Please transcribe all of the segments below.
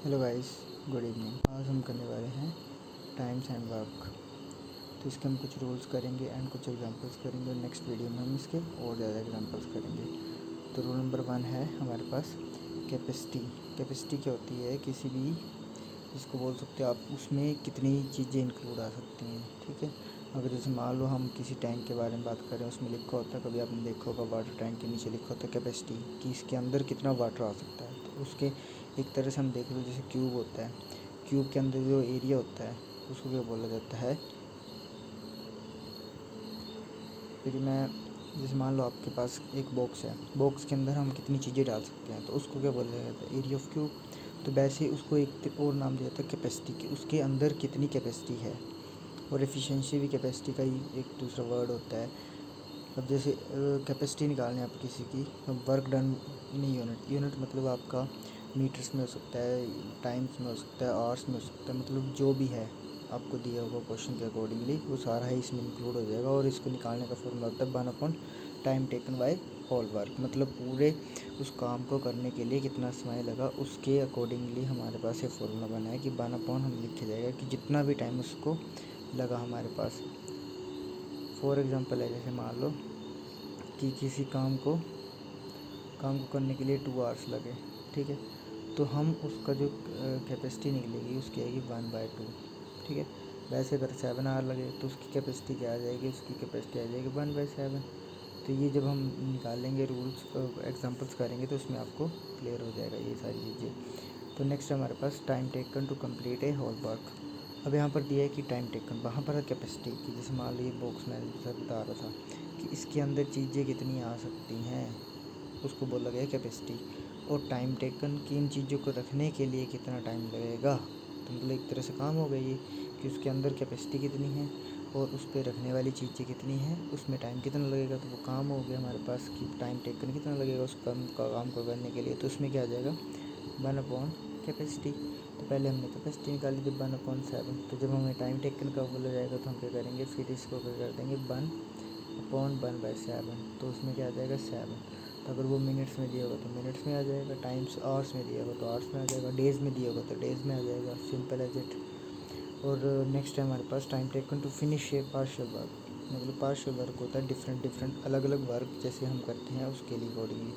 Hello guys, good evening. आज हम करने वाले हैं टाइम्स एंड वर्क। तो इसके हम कुछ रूल्स करेंगे एंड कुछ एग्जांपल्स करेंगे और नेक्स्ट वीडियो में हम इसके और ज़्यादा एग्जांपल्स करेंगे। तो रूल नंबर 1 है हमारे पास कैपेसिटी। कैपेसिटी क्या होती है? किसी भी इसको बोल सकते हो आप, उसमें कितनी चीज़ें इंक्लूड आ सकती हैं। ठीक है, अगर जैसे मान लो हम किसी टैंक के बारे में बात करें, उसमें लिखा होता है, कभी आपने देखा होगा वाटर टैंक के नीचे लिखा होता है कैपेसिटी, कि इसके अंदर कितना वाटर आ सकता है। तो उसके एक तरह से हम देख लो, जैसे क्यूब होता है, क्यूब के अंदर जो एरिया होता है उसको क्या बोला जाता है? फिर मैं जैसे मान लो आपके पास एक बॉक्स है, बॉक्स के अंदर हम कितनी चीज़ें डाल सकते हैं, तो उसको क्या बोला जाता है? Area of cube. तो वैसे उसको एक और नाम दिया जाता है कैपेसिटी, की उसके अंदर कितनी कैपेसिटी है। और एफिशिएंसी भी कैपेसिटी का ही एक दूसरा वर्ड होता है। अब जैसे कैपेसिटी निकालनी है आप किसी की, work done in unit. Unit मतलब आपका मीटर्स में हो सकता है, टाइम्स में हो सकता है, आवर्स में हो सकता है, मतलब जो भी है आपको दिया होगा क्वेश्चन के अकॉर्डिंगली वो सारा ही इसमें इंक्लूड हो जाएगा। और इसको निकालने का फॉर्मूला होता है 1 time taken by whole work, मतलब पूरे उस काम को करने के लिए कितना समय लगा, उसके अकॉर्डिंगली हमारे पास ये फॉर्मूला बना है कि 1 हम लिखे जाएगा कि जितना भी टाइम उसको लगा हमारे पास। फॉर एग्ज़ाम्पल है, जैसे मान लो कि किसी काम को करने के लिए 2 आवर्स लगे। ठीक है, तो हम उसका जो कैपेसिटी निकलेगी उसकी आएगी 1/2। ठीक है, वैसे अगर 7 आवर लगे तो उसकी कैपेसिटी क्या आ जाएगी? उसकी कैपेसिटी आ जाएगी 1/7। तो ये जब हम निकालेंगे रूल्स एग्जांपल्स करेंगे तो उसमें आपको क्लियर हो जाएगा ये सारी चीज़ें। तो नेक्स्ट हमारे पास time taken to complete a whole work. अब यहाँ पर दिया है कि टाइम टेकन, वहाँ पर कैपेसिटी की, जैसे मान लो ये बॉक्स मैंने जैसा बता रहा था कि इसके अंदर चीज़ें कितनी आ सकती हैं, उसको बोला गया कैपेसिटी। और टाइम टेकन कि इन चीज़ों को रखने के लिए कितना टाइम लगेगा। तो मतलब एक तरह से काम हो गया ये कि उसके अंदर कैपेसिटी कितनी है और उस पर रखने वाली चीज़ें कितनी हैं, उसमें टाइम कितना लगेगा। तो वो काम हो गया हमारे पास कि टाइम टेकन कितना लगेगा उस काम को करने के लिए। तो उसमें क्या आ जाएगा? 1 कैपेसिटी। तो पहले हमने कैपेसिटी निकाली थी 1/7। तो जब हमें टाइम टेकन का बोला जाएगा तो हम क्या करेंगे? फिर इसको क्या कर देंगे? 1/1/7। तो उसमें क्या आ जाएगा? 7। तो अगर वो मिनट्स में दिया होगा तो मिनट्स में आ जाएगा, टाइम्स आवर्स में दिया होगा तो आवर्स में आ जाएगा, डेज़ में दिया होगा तो डेज़ में आ जाएगा। Simple as it. और नेक्स्ट है हमारे पास time taken to finish a partial work. मतलब पार्शियल वर्क होता है डिफरेंट अलग अलग वर्क जैसे हम करते हैं उसके लिए अकॉर्डिंगली।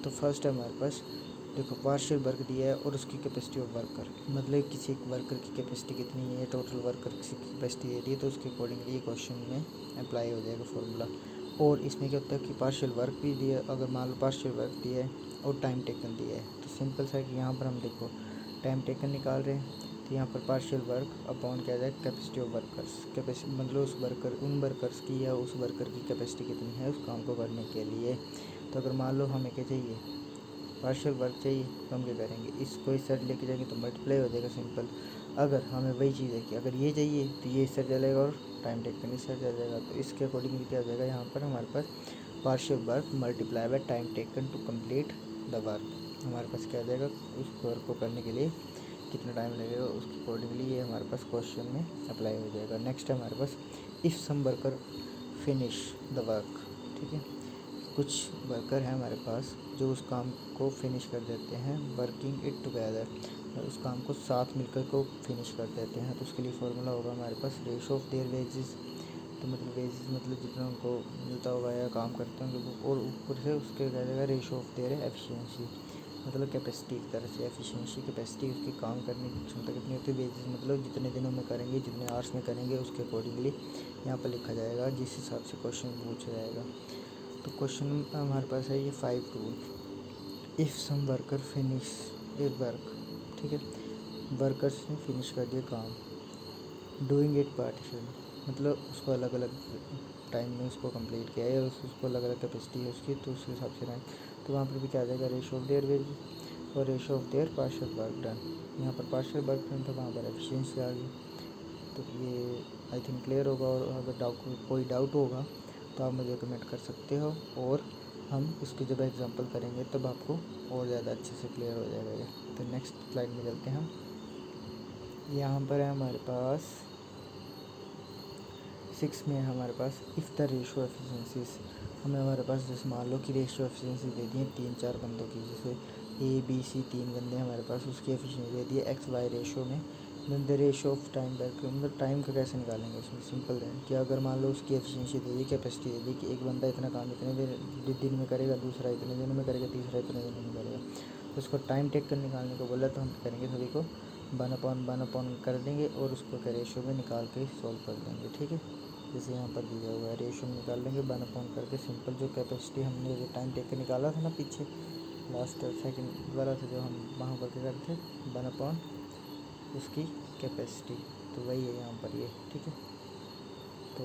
तो फर्स्ट है हमारे पास, देखो पार्शियल वर्क दिया है और उसकी कैपेसिटी ऑफ वर्कर, मतलब किसी एक वर्कर की कैपेसिटी कितनी है, टोटल वर्कर की कैपेसिटी दे दी है, तो उसके अकॉर्डिंगली ये क्वेश्चन में अप्लाई हो जाएगा फॉर्मूला। और इसमें क्या होता है कि पार्शियल वर्क भी दिया, अगर मान लो पार्शियल वर्क दिया है और टाइम टेकन दिया है, तो सिंपल सा है कि यहाँ पर हम देखो टाइम टेकन निकाल रहे हैं, तो यहाँ पर पार्शियल वर्क अपॉन क्या जाए? Capacity of workers. कैपेसिटी मतलब उन वर्कर्स की या उस वर्कर की कैपेसिटी कितनी है उस काम को करने के लिए। तो अगर मान लो हमें क्या चाहिए? पार्शियल वर्क चाहिए, तो हम क्या करेंगे? इसको इस साइड लेके जाएंगे तो मल्टीप्लाई हो जाएगा, सिंपल। अगर हमें वही चीज़ है कि अगर ये चाहिए तो ये इस साइड चलेगा और टाइम टेकन इस साइड चल जाएगा। तो इसके अकॉर्डिंगली क्या हो जाएगा? यहाँ पर हमारे पास partial work multiply by time taken to complete the work. हमारे पास क्या आ जाएगा? उस वर्क को करने के लिए कितना टाइम लगेगा उसके अकॉर्डिंगली ये हमारे पास क्वेश्चन में अप्लाई हो जाएगा। नेक्स्ट है हमारे पास if some worker finish the work. ठीक है, कुछ वर्कर हैं हमारे पास जो उस काम को फिनिश कर देते हैं, वर्किंग इट टुगेदर, उस काम को साथ मिलकर को फिनिश कर देते हैं। तो उसके लिए फार्मूला होगा हमारे पास रेशो ऑफ देयर वेजेस। तो मतलब वेजेस मतलब जितना उनको मिलता होगा या काम करते होंगे वो, और ऊपर से उसके क्या जाएगा? रेशो ऑफ देयर एफिशिएंसी, मतलब कैपेसिटी एक तरह से। एफिशिएंसी कैपेसिटी उसकी काम करने की क्षमता कितनी होती है। वेजेस मतलब जितने दिनों में करेंगे, जितने आवर्स में करेंगे, उसके अकॉर्डिंगली यहाँ पर लिखा जाएगा जिस हिसाब से क्वेश्चन पूछा जाएगा। तो क्वेश्चन हमारे पास है ये 5 rule. If some worker finish a work. ठीक है, वर्कर्स ने फिनिश कर दिया काम, डूइंग इट पार्टीशन, मतलब उसको अलग अलग टाइम में उसको कंप्लीट किया है, उसको अलग अलग कैपेसिटी है उसकी, तो उस हिसाब से रैंक। तो वहाँ पर भी क्या आ जाएगा? रेशो ऑफ देयर वेज और ratio of their partial work done. यहाँ पर पार्शियल वर्क डन था, वहाँ पर एफिशिएंसी आ गई। तो ये आई थिंक क्लियर होगा। और अगर कोई डाउट होगा तो आप मुझे कमेंट कर सकते हो, और हम उसके जब एग्जांपल करेंगे तब आपको और ज़्यादा अच्छे से क्लियर हो जाएगा ये। तो नेक्स्ट स्लाइड में चलते हैं हम। यहाँ पर है हमारे पास 6 में हमारे पास इफ़ द रेशो एफिशिएंसीज। हमें हमारे पास जैसे मान लो कि रेशो एफिशिएंसी दे दी है 3-4 बंदों की, जैसे ABC 3 बंदे हमारे पास, उसकी एफिशिएंसी दे दी है एक्स वाई रेशो में। Then the ratio of time back, मतलब टाइम का कैसे निकालेंगे उसमें, सिंपल है कि अगर मान लो उसकी एफिशिएंसी दे दी, कैपेसिटी दे दी कि एक बंदा इतना काम इतने दिन में करेगा, दूसरा इतने दिनों में करेगा, तीसरा इतने दिनों में करेगा, तो उसको टाइम टेक कर निकालने को बोला, तो हम करेंगे सभी को 1/1 कर देंगे और उसको क्या रेशो में निकाल के सॉल्व कर देंगे। ठीक है, जैसे यहाँ पर दिया हुआ है रेशो में निकाल लेंगे 1/, करके सिंपल जो कैपेसिटी हमने जो टाइम टेक कर निकाला था ना पीछे लास्ट सेकंड वाला था जो हम वहाँ पर क्या करते थे 1/, उसकी कैपेसिटी, तो वही है यहाँ पर ये। ठीक है, तो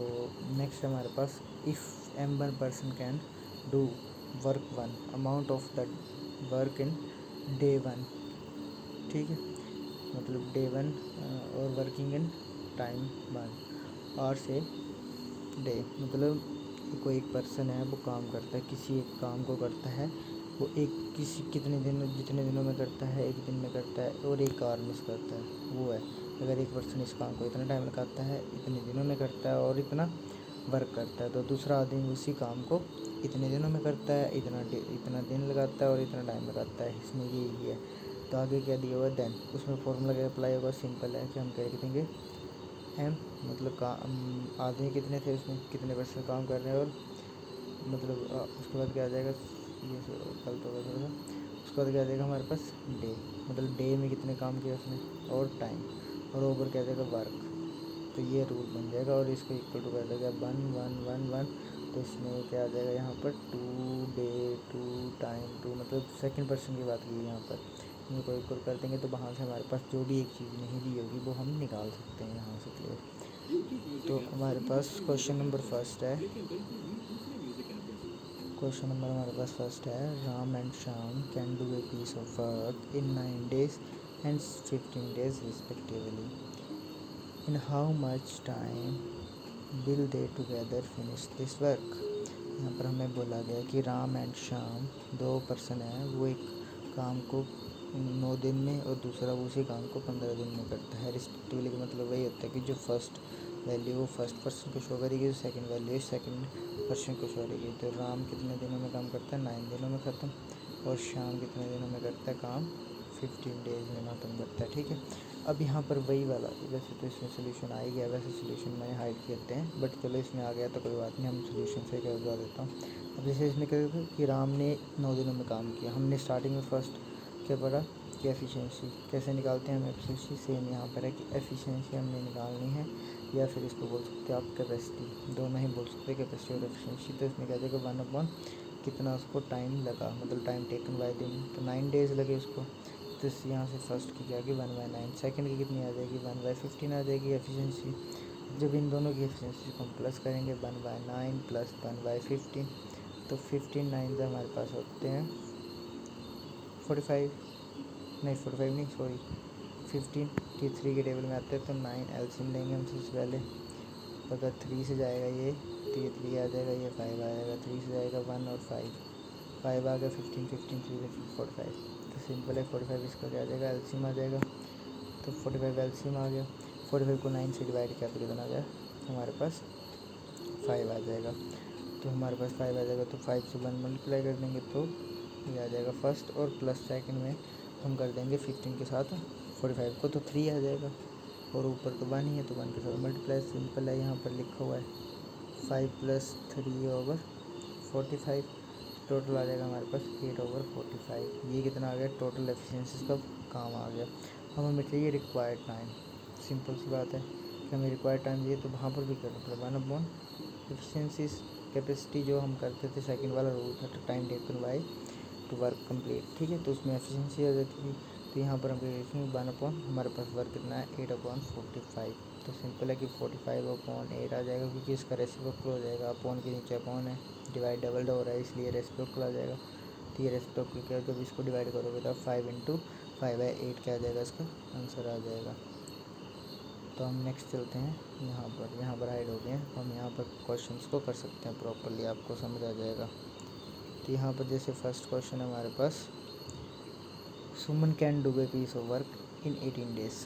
नेक्स्ट हमारे पास if m1 person can do work 1 amount of the work in day 1। ठीक है, मतलब डे 1 और वर्किंग इन टाइम 1 और से डे, मतलब कोई एक पर्सन है वो काम करता है, किसी एक काम को करता है वो जितने दिनों में करता है, एक दिन में करता है और एक आवर मिस करता है, वो है। अगर एक पर्सन इस काम को इतना टाइम लगाता है, इतने दिनों में करता है और इतना वर्क करता है, तो दूसरा आदमी उसी काम को इतने दिनों में करता है, इतना दिन लगाता है और इतना टाइम लगाता है, इसमें यही है। तो आगे क्या दिया हुआ है देन, उसमें फॉर्मूला क्या अप्लाई होगा, सिंपल है कि हम क्या लिख देंगे एम, मतलब आदमी कितने थे उसमें, कितने परसेंट काम कर रहे हैं, और मतलब उसके बाद क्या आ जाएगा, ये गलत होगा थोड़ा सा, उसके बाद क्या आ जाएगा हमारे पास डे, मतलब डे में कितने काम किया उसने, और टाइम, और ओवर क्या आ जाएगा वर्क। तो ये रूल बन जाएगा और इसको इक्वल टू कर देगा 1/1/1, तो इसमें क्या आ जाएगा यहाँ पर 2 डे 2 टाइम 2, मतलब सेकंड पर्सन की बात की है यहाँ पर। इनको इक्वल कर देंगे तो वहाँ से हमारे पास जो भी एक चीज़ नहीं दी होगी वो हम निकाल सकते हैं यहाँ से। क्लियर, तो हमारे पास क्वेश्चन नंबर फर्स्ट है, क्वेश्चन नंबर हमारे पास फर्स्ट है, Ram and Shyam can do a piece of work in 9 days and 15 days respectively, in how much time will they together finish this work. यहाँ पर हमें बोला गया कि राम एंड श्याम दो पर्सन हैं, वो एक काम को 9 दिन में और दूसरा उसी काम को 15 दिन में करता है रिस्पेक्टिवली, का मतलब वही होता है कि जो फर्स्ट वैल्यू वो फर्स्ट पर्सन को शो करेगी, जो सेकंड वैल्यू सेकंड पर्सन को शो करेगी। तो राम कितने दिनों में काम करता है, 9 दिनों में ख़त्म, और श्याम कितने दिनों में करता है काम, 15 डेज़ में ख़त्म करता है। ठीक है, अब यहाँ पर वही वाला, वैसे तो इसमें सोल्यूशन आ ही गया, वैसे सोल्यूशन मैंने हाइड करते हैं, बट चलो इसमें आ गया तो कोई बात नहीं, हम सोल्यूशन से क्या बता देता हूँ। अब जैसे इसमें क्या था कि राम ने 9 दिनों में काम किया, हमने स्टार्टिंग में फर्स्ट क्या पढ़ा कि एफिशिएंसी कैसे निकालते हैं हम, एफिशिएंसी सेम यहाँ पर है कि एफिशिएंसी हमने निकालनी है, या फिर इसको बोल सकते हैं आप कैपेसिटी, दोनों ही बोल सकते हैं कैपेसिटी और एफिशिएंसी। तो इसमें क्या जाएगा 1/, कितना उसको टाइम लगा, मतलब टाइम टेकन बाय दिन, तो 9 डेज़ लगे उसको। तो यहाँ से फर्स्ट की क्या आएगी 1/9, सेकंड की कितनी आ जाएगी 1/15 आ जाएगी एफिशिएंसी। जब इन दोनों की एफिशिएंसी को हम प्लस करेंगे 1/9 प्लस 1/15, तो 15 9 से हमारे पास होते हैं 45, नहीं 45 नहीं सॉरी 15, कि 3 के टेबल में आते हैं, तो 9 एलसीएम लेंगे हम सबसे पहले, तो अगर 3 से जाएगा ये तो ये 3 आ जाएगा, ये 5 आ जाएगा, 3 से जाएगा 1 और 5 आ गया, 15 15 3 से 45, तो सिंपल है 45 इसका क्या आ जाएगा एलसीएम आ जाएगा, तो 45 एलसीएम आ गया। 45 को 9 से डिवाइड किया तो कितना आ गया हमारे पास 5 आ जाएगा, तो हमारे पास 5 आ जाएगा, तो 5 से 1 मल्टीप्लाई कर देंगे तो ये आ जाएगा फर्स्ट, और प्लस सेकंड में हम कर देंगे 15 के साथ 45 को, तो 3 आ जाएगा, और ऊपर तो 1 ही है तो 1 के साथ मल्टीप्लाई, सिंपल है, यहाँ पर लिखा हुआ है 5 + 3/45, टोटल आ जाएगा हमारे पास 8/45। ये कितना आ गया टोटल एफिशिएंसी का काम आ गया। अब हमें चाहिए रिक्वायर्ड टाइम, सिंपल सी बात है कि हमें रिक्वायर्ड टाइम चाहिए, तो वहाँ पर भी करना पड़ेगा 1/, एफिशिएंसी कैपेसिटी जो हम करते थे सेकंड वाला रूल था, time taken by two work complete. ठीक है, तो उसमें एफिशिएंसी आ जाती थी, तो यहाँ पर हम देखेंगे 1/, हमारे पास वर्क कितना है 8/45, तो सिंपल है कि 45/8 आ जाएगा, क्योंकि इसका रेसिप्रोकल हो जाएगा, अपॉन के नीचे अपॉन है, डिवाइड डबल हो रहा है इसलिए रेसिप्रोकल आ जाएगा। तो ये रेसिप्रोकल क्या है, जब इसको डिवाइड करोगे तो 5 × 5/8 क्या आ जाएगा, इसका आंसर आ जाएगा। तो हम नेक्स्ट चलते हैं, यहाँ पर हाइड हो गए हैं, हम यहाँ पर क्वेश्चंस को कर सकते हैं प्रॉपरली, आपको समझ आ जाएगा। तो यहाँ पर जैसे फर्स्ट क्वेश्चन है हमारे पास, Suman can do a piece of work in 18 days।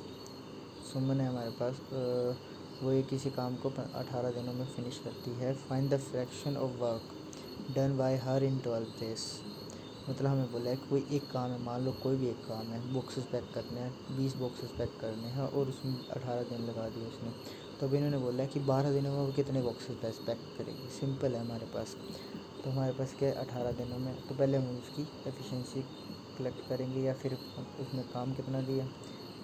Suman है हमारे पास, वो एक किसी काम को 18 दिनों में फिनिश करती है। Find the fraction of work done by her in 12 days। मतलब हमें बोला है कि कोई एक काम है, मान लो कोई भी एक काम है, बॉक्सेस पैक करने हैं, 20 बॉक्सेस पैक करने हैं और उसमें 18 दिन लगा दिए उसने। तो अभी इन्होंने बोला है कि 12 दिनों में वो कितने बॉक्सेस पैक करेगी। सिंपल है हमारे पास। तो हमारे पास क्या है 18 दिनों में। तो पहले हम उसकी एफिशिएंसी कलेक्ट करेंगे या फिर उसने काम कितना दिया।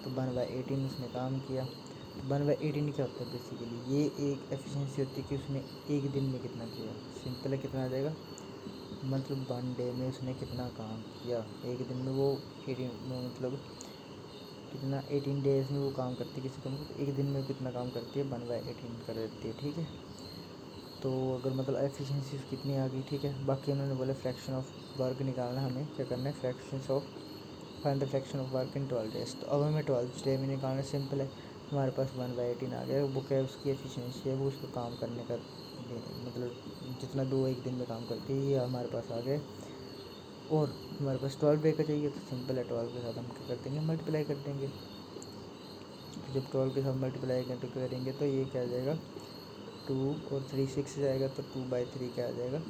तो 1/18 उसने काम किया। तो 1/18 क्या होता है बेसिकली, ये एक एफिशिएंसी होती है कि उसने एक दिन में कितना किया। सिंपल है, कितना आ जाएगा, मतलब 1 डे में उसने कितना काम किया। एक दिन में वो 18 मतलब कितना 18 डेज़ में वो काम करती है किसी काम को, एक दिन में कितना काम करती है 1/18 कर देती है। ठीक है, तो अगर मतलब एफिशिएंसी कितनी आ गई। ठीक है, बाकी उन्होंने बोला फ्रैक्शन ऑफ वर्क निकालना, हमें क्या करना है, fraction of find the fraction of work in 12 days. तो अब हमें 12 डे में निकालना। सिंपल है, हमारे पास 1/18 आ गया। वो क्या है, उसकी एफिशिएंसी है, वो उसको काम करने का मतलब जितना दो एक दिन में काम करती है, ये हमारे पास आ गए। और हमारे पास 12 डे का चाहिए, तो सिंपल है 12 के साथ हम क्या कर देंगे, मल्टीप्लाई कर देंगे। तो जब 12 के साथ मल्टीप्लाई करेंगे तो ये क्या आ जाएगा, 2 और 3 6 जाएगा, तो 2/3 क्या आ जाएगा,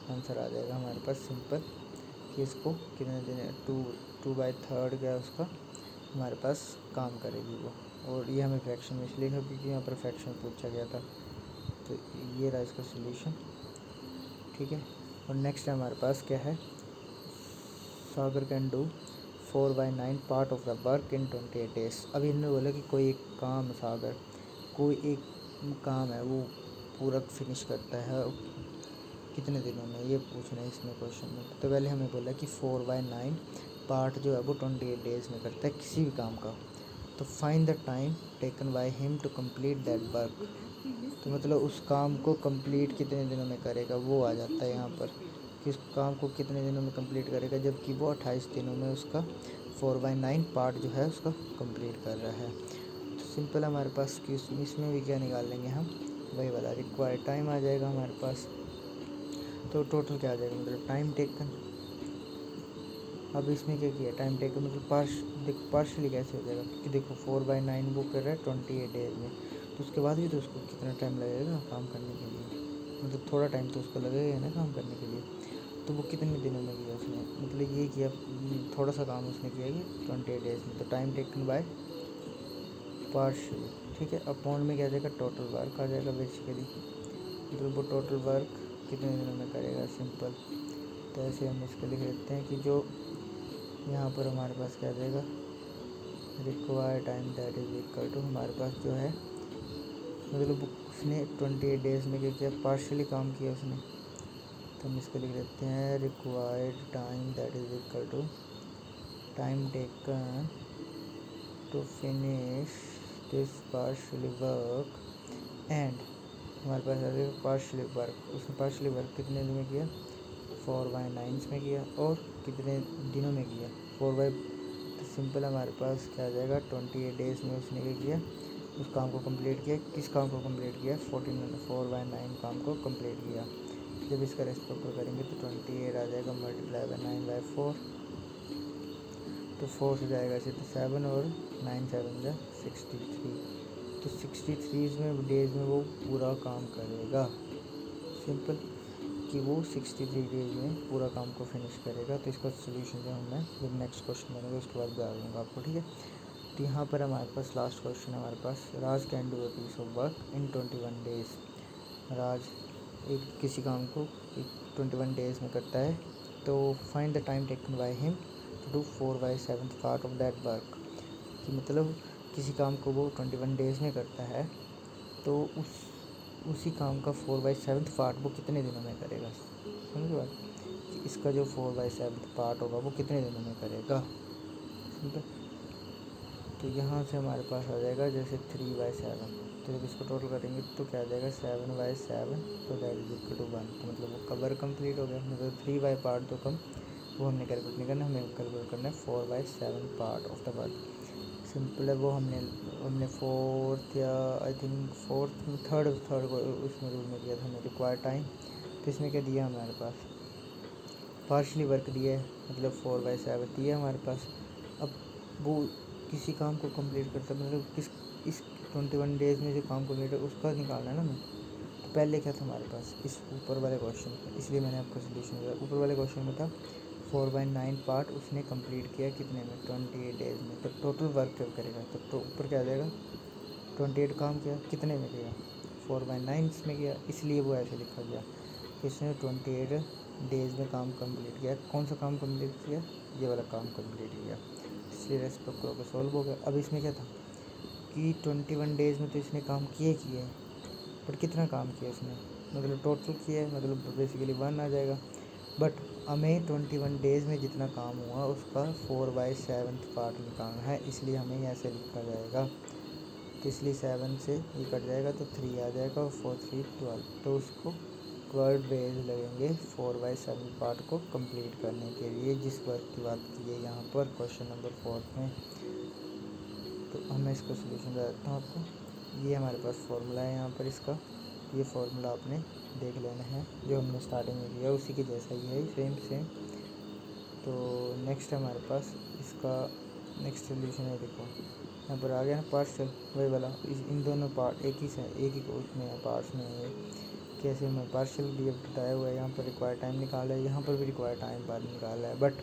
आंसर आ जाएगा हमारे पास। सिंपल कि इसको कितने दिन, 2/3 क्या उसका हमारे पास काम करेगी वो। और ये हमें फ्रैक्शन में इसलिए है क्योंकि यहाँ पर फ्रैक्शन पूछा गया था। तो ये रहा इसका सोल्यूशन। ठीक है, और नेक्स्ट हमारे पास क्या है, Sagar can do 4/9 part of the work in 28 days. अभी इन्होंने बोला कि कोई एक काम है, सागर कोई एक काम है वो पूरा फिनिश करता है कितने दिनों में, ये पूछना है इसमें क्वेश्चन में। तो पहले हमें बोला कि 4/9 पार्ट जो है वो 28 डेज़ में करता है किसी भी काम का। तो find the time taken by him to complete that work. तो मतलब उस काम को कंप्लीट कितने दिनों में करेगा, वो आ जाता है यहाँ पर कि उस काम को कितने दिनों में कंप्लीट करेगा, जबकि वो 28 दिनों में उसका 4/9 पार्ट जो है उसका कंप्लीट कर रहा है। तो सिंपल हमारे पास कि इसमें भी क्या निकाल लेंगे हम, वही वाला रिक्वायर्ड टाइम आ जाएगा हमारे पास। तो टोटल क्या आ जाएगा, मतलब टाइम टेकन। अब इसमें क्या किया, टाइम टेकन मतलब देखो पार्शली कैसे हो जाएगा, क्योंकि देखो 4/9 वो कर रहा है 28 डेज में, तो उसके बाद भी तो उसको कितना टाइम लगेगा काम करने के लिए, मतलब थोड़ा टाइम तो उसको लगेगा ना काम करने के लिए। तो वो कितने दिनों में किया उसने, मतलब ये किया थोड़ा सा काम उसने किया कि 28 डेज में। तो टाइम टेकन बाय पार्शली। ठीक है, अपॉन में क्या आ जाएगा, टोटल वर्क आ जाएगा बेसिकली, मतलब वो टोटल वर्क कितने दिनों में करेगा। सिंपल, तो ऐसे हम इसको लिख लेते हैं कि जो यहाँ पर हमारे पास क्या आ जाएगा, required time that is equal to हमारे पास जो है, मतलब उसने 28 डेज़ में क्या किया, पार्शली काम किया उसने। तो हम इसको लिख लेते हैं required time that is equal to time taken to finish this partially work and हमारे पास आ जाएगा पार्शली वर्क। उसने पार्शली वर्क कितने दिन में किया, 4/9 में किया, और कितने दिनों में किया, 4/। तो सिंपल हमारे पास क्या आ जाएगा, 28 डेज़ में उसने क्या किया, उस काम को कंप्लीट किया। किस काम को कंप्लीट किया, 4/9 काम को कंप्लीट किया। जब इसका रेसिप्रोकल करेंगे तो 28 आ जाएगा, मल्टीप्लाई बाय 9/4, तो 4 से जाएगा इसे तो 7, और 9 7 जा 63। तो 63 में डेज़ में वो पूरा काम करेगा। सिंपल कि वो 63 डेज में पूरा काम को फिनिश करेगा। तो इसका सोल्यूशन जो मैं जब नेक्स्ट क्वेश्चन बनेगा उसके बाद बता दूँगा आपको। ठीक है, तो यहाँ पर हमारे पास लास्ट क्वेश्चन है हमारे पास, Raj can do a piece of work in 21 days. Raj एक किसी काम को 21 डेज़ में करता है। तो find the time taken by him to do 4/7 part of that work. कि मतलब किसी काम को वो 21 डेज़ में करता है, तो उसी काम का 4/7 पार्ट वो कितने दिनों में करेगा। समझ बात, कि इसका जो 4/7 पार्ट होगा वो कितने दिनों में करेगा। ठीक है, तो यहाँ से हमारे पास आ जाएगा जैसे 3/7। तो जब इसको टोटल करेंगे तो क्या आ जाएगा 7/7, तो दैट इज इक्वल टू 1। तो मतलब वो कवर कंप्लीट हो गया, मतलब 3 पार्ट तो कम वो हमने कैलकुलेट नहीं करना, हमें कैलकुलेट करना है 4/7 part of the work. Simple है, वो हमने फोर्थ या आई थिंक फोर्थ थर्ड को उसमें रूल में किया था हमने, रिक्वायर्ड टाइम। तो इसमें क्या दिया हमारे पास, पार्शली वर्क दिया है, मतलब 4/7 दिया हमारे पास। अब वो किसी काम को कंप्लीट करता है, मतलब इस 21 डेज़ में जो काम कंप्लीट है उसका निकालना है ना हमें। तो पहले क्या था हमारे पास इस ऊपर वाले क्वेश्चन में, इसलिए मैंने आपको सोल्यूशन दिया। ऊपर वाले क्वेश्चन में था 4/9 पार्ट उसने कंप्लीट किया कितने में, 28 डेज में। तो टोटल वर्क कब करेगा, तो ऊपर क्या आ जाएगा, 28 काम किया, कितने में किया, 4/9 इसमें किया, इसलिए वो ऐसे लिखा गया कि इसने 28 डेज़ में काम कंप्लीट किया। कौन सा काम कंप्लीट किया, ये वाला काम कंप्लीट किया, इसलिए रेसिप्रोकल को सॉल्व हो गया। अब इसमें क्या था कि 21 डेज़ में तो इसने काम किए, बट कितना काम किया इसने, मतलब टोटल किया है, मतलब बेसिकली 1 आ जाएगा। बट हमें 21 डेज़ में जितना काम हुआ उसका 4/7 पार्ट निकालना है, इसलिए हमें ऐसे लिखा जाएगा। तो इसलिए 7 से ये कट जाएगा तो 3 आ जाएगा, और 4 3 12। तो उसको 12 डेज लगेंगे 4/7 पार्ट को कंप्लीट करने के लिए, जिस वर्क की बात की है यहाँ पर क्वेश्चन नंबर 4 में। तो मैं इसका सोल्यूशन बता देता हूँ आपको। ये हमारे पास फार्मूला है यहाँ पर इसका, ये फार्मूला आपने देख लेना है, जो हमने स्टार्टिंग में किया उसी के जैसा ही है, सेम। तो नेक्स्ट हमारे पास इसका नेक्स्ट सोल्यूशन है, देखो यहाँ पर आ गया ना पार्शियल, वही वाला। इन दोनों पार्ट एक ही उसमें है, पार्ट्स में है। कैसे में पार्शियल डी बताया हुआ है, यहाँ पर रिक्वायर्ड टाइम निकाला है, यहाँ पर भी रिक्वायर्ड टाइम बाद निकाला है, बट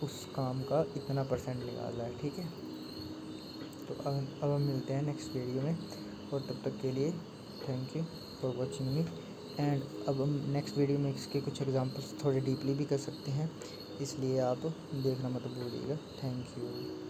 उस काम का इतना % निकाला है, ठीक है। तो अब हम मिलते हैं नेक्स्ट वीडियो में, और तब तक के लिए thank you for watching me. And अब हम नेक्स्ट वीडियो में इसके कुछ एग्जांपल्स थोड़े डीपली भी कर सकते हैं, इसलिए आप देखना मत भूलिएगा। Thank you.